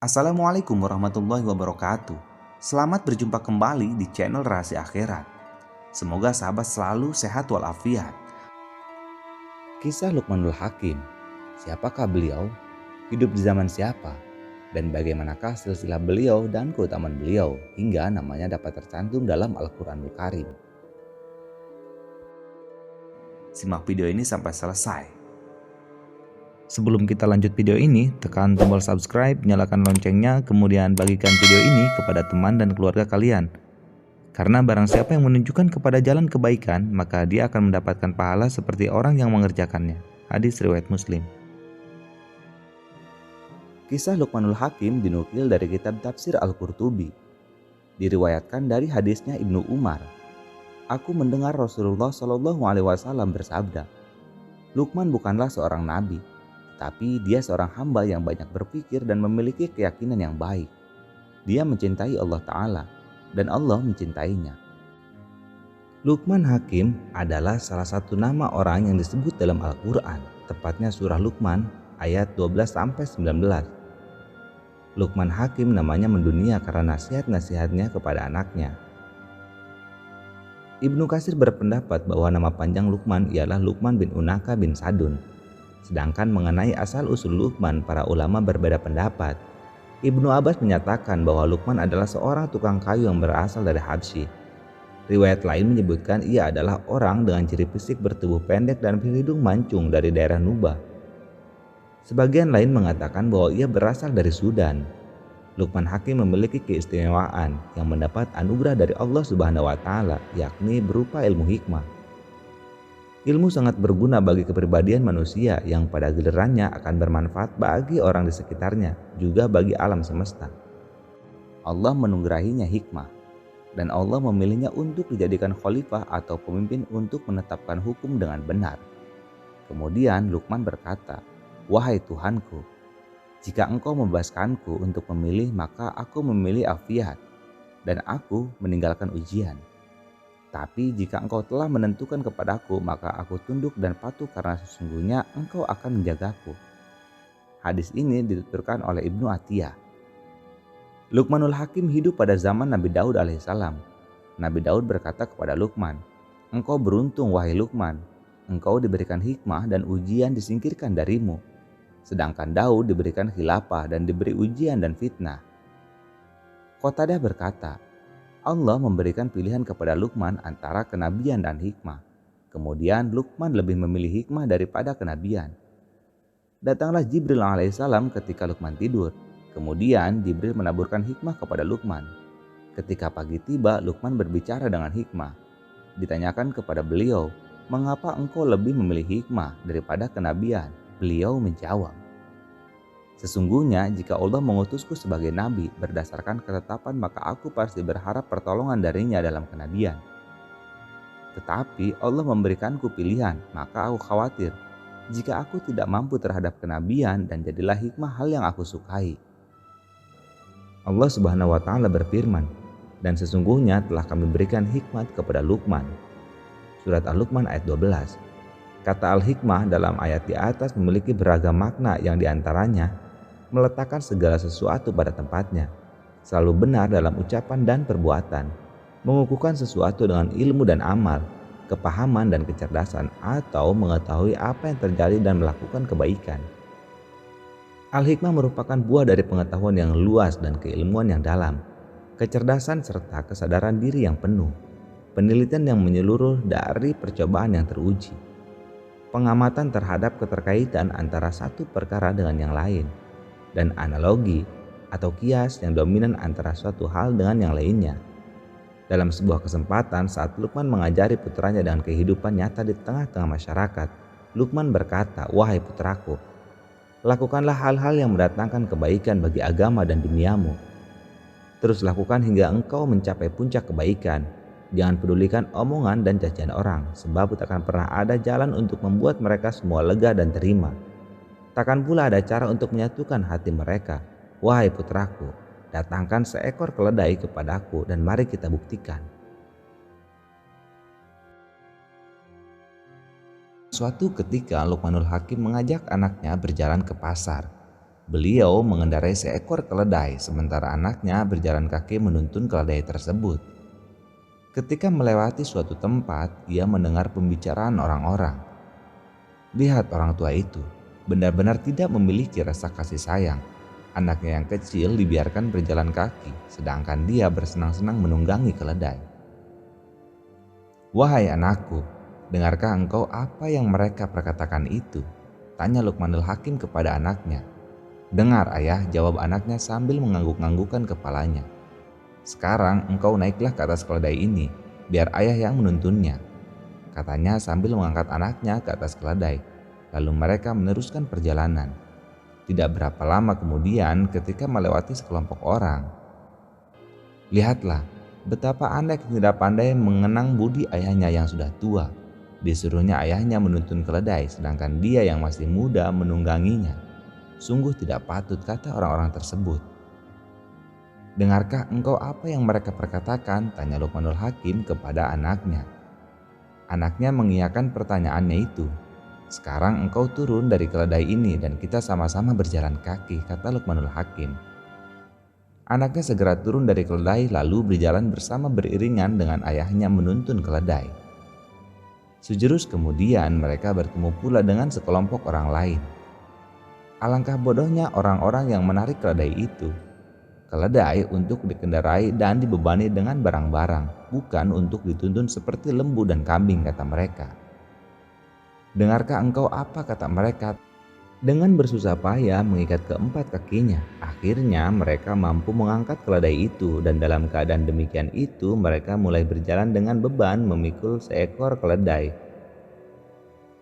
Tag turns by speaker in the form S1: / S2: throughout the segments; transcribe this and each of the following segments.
S1: Assalamualaikum warahmatullahi wabarakatuh. Selamat berjumpa kembali di channel Rahasia Akhirat. Semoga sahabat selalu sehat walafiat. Kisah Luqmanul Hakim. Siapakah beliau? Hidup di zaman siapa? Dan bagaimanakah silsilah beliau dan keutamaan beliau hingga namanya dapat tercantum dalam Al-Quranul Karim? Simak video ini sampai selesai. Sebelum kita lanjut video ini, tekan tombol subscribe, nyalakan loncengnya, kemudian bagikan video ini kepada teman dan keluarga kalian. Karena barang siapa yang menunjukkan kepada jalan kebaikan, maka dia akan mendapatkan pahala seperti orang yang mengerjakannya. Hadis riwayat Muslim. Kisah Luqmanul Hakim dinukil dari kitab Tafsir Al-Qurtubi. Diriwayatkan dari hadisnya Ibnu Umar. Aku mendengar Rasulullah Shallallahu Alaihi Wasallam bersabda, Luqman bukanlah seorang nabi, tapi dia seorang hamba yang banyak berpikir dan memiliki keyakinan yang baik. Dia mencintai Allah Ta'ala dan Allah mencintainya. Luqman Hakim adalah salah satu nama orang yang disebut dalam Al-Quran, tepatnya surah Luqman ayat 12-19. Luqman Hakim namanya mendunia karena nasihat-nasihatnya kepada anaknya. Ibnu Katsir berpendapat bahwa nama panjang Luqman ialah Luqman bin Unaka bin Sadun. Sedangkan mengenai asal-usul Luqman, para ulama berbeda pendapat. Ibnu Abbas menyatakan bahwa Luqman adalah seorang tukang kayu yang berasal dari Habsyi. Riwayat lain menyebutkan ia adalah orang dengan ciri fisik bertubuh pendek dan berhidung mancung dari daerah Nuba. Sebagian lain mengatakan bahwa ia berasal dari Sudan. Luqman Hakim memiliki keistimewaan yang mendapat anugerah dari Allah Subhanahu wa Ta'ala, yakni berupa ilmu hikmah. Ilmu sangat berguna bagi kepribadian manusia yang pada gilirannya akan bermanfaat bagi orang di sekitarnya, juga bagi alam semesta. Allah menunggurahinya hikmah, dan Allah memilihnya untuk dijadikan khalifah atau pemimpin untuk menetapkan hukum dengan benar. Kemudian Luqman berkata, "Wahai Tuhanku, jika engkau membebaskanku untuk memilih, maka aku memilih afiat, dan aku meninggalkan ujian. Tapi jika engkau telah menentukan kepadaku, maka aku tunduk dan patuh karena sesungguhnya engkau akan menjagaku." Hadis ini dituturkan oleh Ibnu Atiyah. Luqmanul Hakim hidup pada zaman Nabi Daud alaihissalam. Nabi Daud berkata kepada Luqman, "Engkau beruntung wahai Luqman, engkau diberikan hikmah dan ujian disingkirkan darimu. Sedangkan Daud diberikan khilafah dan diberi ujian dan fitnah." Qatadah berkata, Allah memberikan pilihan kepada Luqman antara kenabian dan hikmah. Kemudian Luqman lebih memilih hikmah daripada kenabian. Datanglah Jibril alaihissalam ketika Luqman tidur. Kemudian Jibril menaburkan hikmah kepada Luqman. Ketika pagi tiba, Luqman berbicara dengan hikmah. Ditanyakan kepada beliau, "Mengapa engkau lebih memilih hikmah daripada kenabian?" Beliau menjawab, "Sesungguhnya jika Allah mengutusku sebagai nabi berdasarkan ketetapan, maka aku pasti berharap pertolongan darinya dalam kenabian. Tetapi Allah memberikanku pilihan, maka aku khawatir jika aku tidak mampu terhadap kenabian dan jadilah hikmah hal yang aku sukai." Allah Subhanahu wa Ta'ala berfirman, "Dan sesungguhnya telah kami berikan hikmat kepada Luqman." Surat Al-Luqman ayat 12. Kata al-hikmah dalam ayat di atas memiliki beragam makna yang diantaranya meletakkan segala sesuatu pada tempatnya, selalu benar dalam ucapan dan perbuatan, mengukuhkan sesuatu dengan ilmu dan amal, kepahaman dan kecerdasan, atau mengetahui apa yang terjadi dan melakukan kebaikan. Al-hikmah merupakan buah dari pengetahuan yang luas dan keilmuan yang dalam, kecerdasan serta kesadaran diri yang penuh, penelitian yang menyeluruh dari percobaan yang teruji, pengamatan terhadap keterkaitan antara satu perkara dengan yang lain, dan analogi atau kias yang dominan antara suatu hal dengan yang lainnya. Dalam sebuah kesempatan saat Luqman mengajari putranya dengan kehidupan nyata di tengah-tengah masyarakat, Luqman berkata, "Wahai putraku, lakukanlah hal-hal yang mendatangkan kebaikan bagi agama dan duniamu. Terus lakukan hingga engkau mencapai puncak kebaikan. Jangan pedulikan omongan dan cacian orang, sebab takkan pernah ada jalan untuk membuat mereka semua lega dan terima. Takkan pula ada cara untuk menyatukan hati mereka. Wahai putraku, datangkan seekor keledai kepadaku dan mari kita buktikan." Suatu ketika Luqmanul Hakim mengajak anaknya berjalan ke pasar. Beliau mengendarai seekor keledai sementara anaknya berjalan kaki menuntun keledai tersebut. Ketika melewati suatu tempat, ia mendengar pembicaraan orang-orang. Lihat, orang tua itu benar-benar tidak memiliki rasa kasih sayang. Anaknya yang kecil dibiarkan berjalan kaki, sedangkan dia bersenang-senang menunggangi keledai. Wahai anakku, dengarkah engkau apa yang mereka perkatakan itu? Tanya Luqmanul Hakim kepada anaknya. Dengar ayah, jawab anaknya sambil mengangguk-anggukkan kepalanya. Sekarang engkau naiklah ke atas keledai ini, biar ayah yang menuntunnya, katanya sambil mengangkat anaknya ke atas keledai. Lalu mereka meneruskan perjalanan. Tidak berapa lama kemudian ketika melewati sekelompok orang. Lihatlah, betapa anak tidak pandai mengenang budi ayahnya yang sudah tua. Disuruhnya ayahnya menuntun keledai sedangkan dia yang masih muda menungganginya. Sungguh tidak patut, kata orang-orang tersebut. Dengarkah engkau apa yang mereka perkatakan? Tanya Luqmanul Hakim kepada anaknya. Anaknya mengiyakan pertanyaannya itu. Sekarang engkau turun dari keledai ini dan kita sama-sama berjalan kaki, kata Luqmanul Hakim. Anaknya segera turun dari keledai lalu berjalan bersama beriringan dengan ayahnya menuntun keledai. Sejurus kemudian mereka bertemu pula dengan sekelompok orang lain. Alangkah bodohnya orang-orang yang menarik keledai itu. Keledai untuk dikendarai dan dibebani dengan barang-barang, bukan untuk dituntun seperti lembu dan kambing, kata mereka. Dengarkah engkau apa kata mereka? Dengan bersusah payah mengikat keempat kakinya, akhirnya mereka mampu mengangkat keledai itu dan dalam keadaan demikian itu mereka mulai berjalan dengan beban memikul seekor keledai.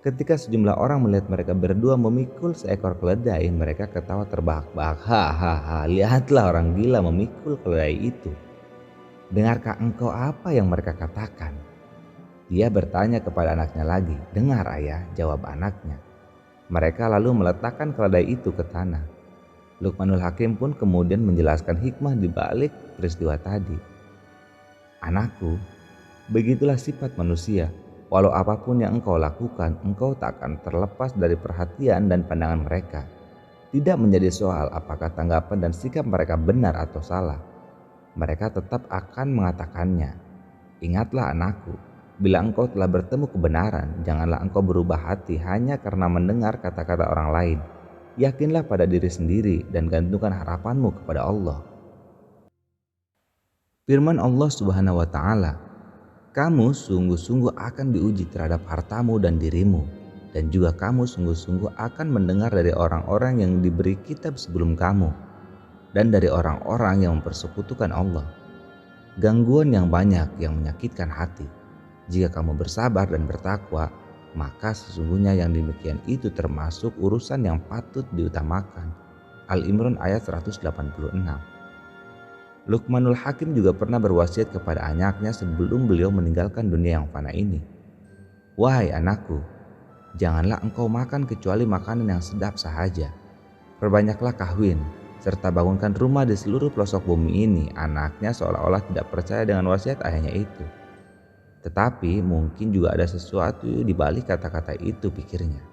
S1: Ketika sejumlah orang melihat mereka berdua memikul seekor keledai, mereka ketawa terbahak-bahak. Hahaha, lihatlah orang gila memikul keledai itu. Dengarkah engkau apa yang mereka katakan? Dia bertanya kepada anaknya lagi. Dengar ayah, jawab anaknya. Mereka lalu meletakkan keledai itu ke tanah. Luqmanul Hakim pun kemudian menjelaskan hikmah di balik peristiwa tadi. Anakku, begitulah sifat manusia. Walau apapun yang engkau lakukan, engkau tak akan terlepas dari perhatian dan pandangan mereka. Tidak menjadi soal apakah tanggapan dan sikap mereka benar atau salah. Mereka tetap akan mengatakannya. Ingatlah anakku, bila engkau telah bertemu kebenaran, janganlah engkau berubah hati hanya karena mendengar kata-kata orang lain. Yakinlah pada diri sendiri dan gantungkan harapanmu kepada Allah. Firman Allah Subhanahu wa Ta'ala, kamu sungguh-sungguh akan diuji terhadap hartamu dan dirimu, dan juga kamu sungguh-sungguh akan mendengar dari orang-orang yang diberi kitab sebelum kamu, dan dari orang-orang yang mempersekutukan Allah. Gangguan yang banyak yang menyakitkan hati. Jika kamu bersabar dan bertakwa, maka sesungguhnya yang demikian itu termasuk urusan yang patut diutamakan. Al-Imran ayat 186. Luqmanul Hakim juga pernah berwasiat kepada anaknya sebelum beliau meninggalkan dunia yang fana ini. Wahai anakku, janganlah engkau makan kecuali makanan yang sedap sahaja. Perbanyaklah kahwin, serta bangunkan rumah di seluruh pelosok bumi ini. Anaknya seolah-olah tidak percaya dengan wasiat ayahnya itu. Tetapi mungkin juga ada sesuatu di balik kata-kata itu, pikirnya.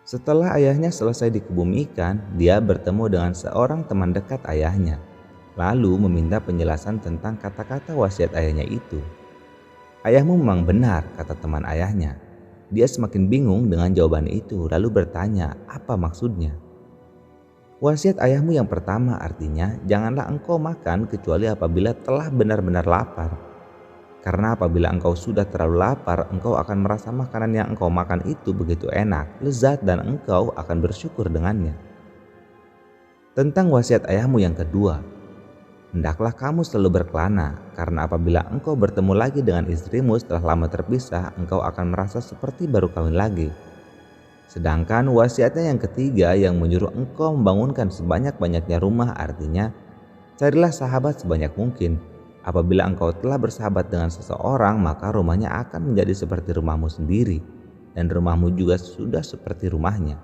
S1: Setelah ayahnya selesai dikebumikan, dia bertemu dengan seorang teman dekat ayahnya, lalu meminta penjelasan tentang kata-kata wasiat ayahnya itu. Ayahmu memang benar, kata teman ayahnya. Dia semakin bingung dengan jawaban itu, lalu bertanya, apa maksudnya? Wasiat ayahmu yang pertama artinya, janganlah engkau makan kecuali apabila telah benar-benar lapar. Karena apabila engkau sudah terlalu lapar, engkau akan merasa makanan yang engkau makan itu begitu enak, lezat, dan engkau akan bersyukur dengannya. Tentang wasiat ayahmu yang kedua, hendaklah kamu selalu berkelana, karena apabila engkau bertemu lagi dengan istrimu setelah lama terpisah, engkau akan merasa seperti baru kawin lagi. Sedangkan wasiatnya yang ketiga yang menyuruh engkau membangunkan sebanyak-banyaknya rumah artinya, carilah sahabat sebanyak mungkin. Apabila engkau telah bersahabat dengan seseorang, maka rumahnya akan menjadi seperti rumahmu sendiri, dan rumahmu juga sudah seperti rumahnya.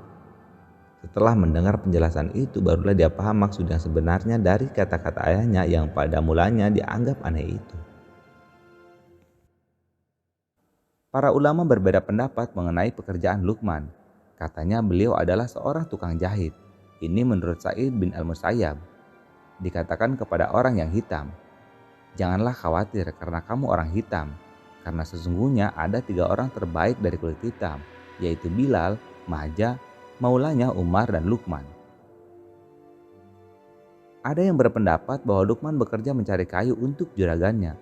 S1: Setelah mendengar penjelasan itu, barulah dia paham maksud yang sebenarnya dari kata-kata ayahnya yang pada mulanya dianggap aneh itu. Para ulama berbeda pendapat mengenai pekerjaan Luqman. Katanya beliau adalah seorang tukang jahit. Ini menurut Sa'id bin al-Musayyab. Dikatakan kepada orang yang hitam, "Janganlah khawatir karena kamu orang hitam, karena sesungguhnya ada 3 orang terbaik dari kulit hitam, yaitu Bilal, Maja, Maulanya Umar, dan Luqman." Ada yang berpendapat bahwa Luqman bekerja mencari kayu untuk juragannya.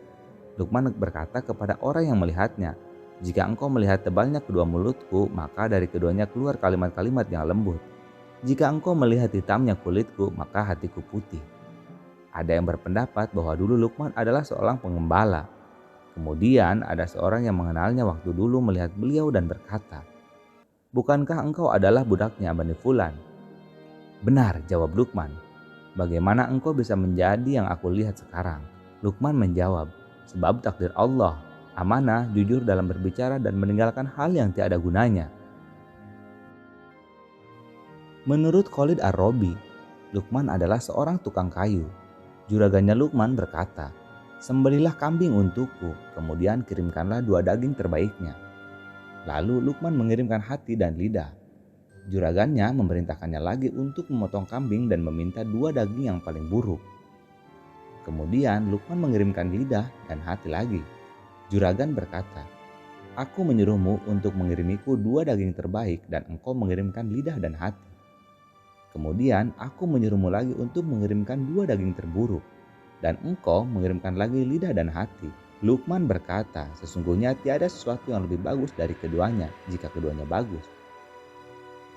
S1: Luqman berkata kepada orang yang melihatnya, "Jika engkau melihat tebalnya kedua mulutku, maka dari keduanya keluar kalimat-kalimat yang lembut. Jika engkau melihat hitamnya kulitku, maka hatiku putih." Ada yang berpendapat bahwa dulu Luqman adalah seorang pengembala. Kemudian ada seorang yang mengenalnya waktu dulu melihat beliau dan berkata, "Bukankah engkau adalah budaknya Bani Fulan?" "Benar," jawab Luqman. "Bagaimana engkau bisa menjadi yang aku lihat sekarang?" Luqman menjawab, "Sebab takdir Allah, amanah, jujur dalam berbicara dan meninggalkan hal yang tiada gunanya." Menurut Khalid Ar-Robi, Luqman adalah seorang tukang kayu. Juragannya Luqman berkata, "Sembelihlah kambing untukku, kemudian kirimkanlah 2 daging terbaiknya." Lalu Luqman mengirimkan hati dan lidah. Juragannya memerintahkannya lagi untuk memotong kambing dan meminta 2 daging yang paling buruk. Kemudian Luqman mengirimkan lidah dan hati lagi. Juragan berkata, "Aku menyuruhmu untuk mengirimiku 2 daging terbaik dan engkau mengirimkan lidah dan hati. Kemudian aku menyuruhmu lagi untuk mengirimkan 2 daging terburuk, dan engkau mengirimkan lagi lidah dan hati." Luqman berkata, "Sesungguhnya tiada sesuatu yang lebih bagus dari keduanya jika keduanya bagus,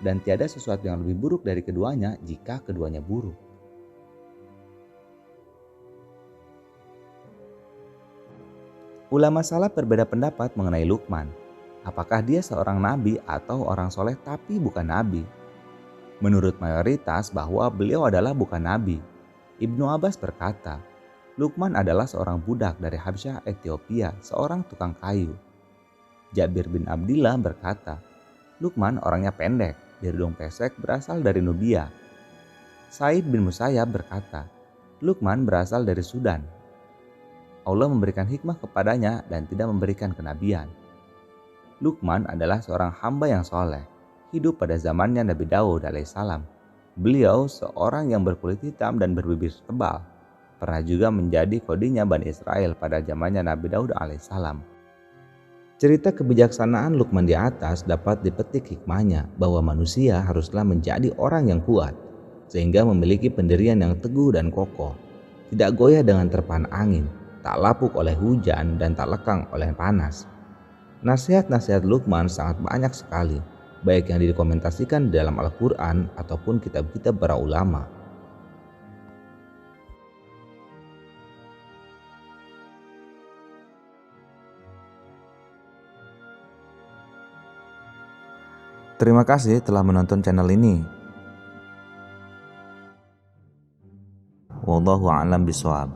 S1: dan tiada sesuatu yang lebih buruk dari keduanya jika keduanya buruk." Ulama salaf berbeda pendapat mengenai Luqman. Apakah dia seorang nabi atau orang soleh tapi bukan nabi? Menurut mayoritas bahwa beliau adalah bukan nabi. Ibnu Abbas berkata, Luqman adalah seorang budak dari Habsyah Ethiopia, seorang tukang kayu. Jabir bin Abdillah berkata, Luqman orangnya pendek, berhidung pesek, berasal dari Nubia. Sa'id bin Musayyab berkata, Luqman berasal dari Sudan. Allah memberikan hikmah kepadanya dan tidak memberikan kenabian. Luqman adalah seorang hamba yang soleh, hidup pada zamannya Nabi Daud alaihissalam. Beliau seorang yang berkulit hitam dan berbibir tebal. Pernah juga menjadi kodinya Bani Israel pada zamannya Nabi Daud alaihissalam. Cerita kebijaksanaan Luqman di atas dapat dipetik hikmahnya bahwa manusia haruslah menjadi orang yang kuat, sehingga memiliki pendirian yang teguh dan kokoh, tidak goyah dengan terpaan angin, tak lapuk oleh hujan, dan tak lekang oleh panas. Nasihat-nasihat Luqman sangat banyak sekali, baik yang didokumentasikan dalam Al-Quran ataupun kitab-kitab para ulama. Terima kasih telah menonton channel ini. Wallahu a'lam bishawab.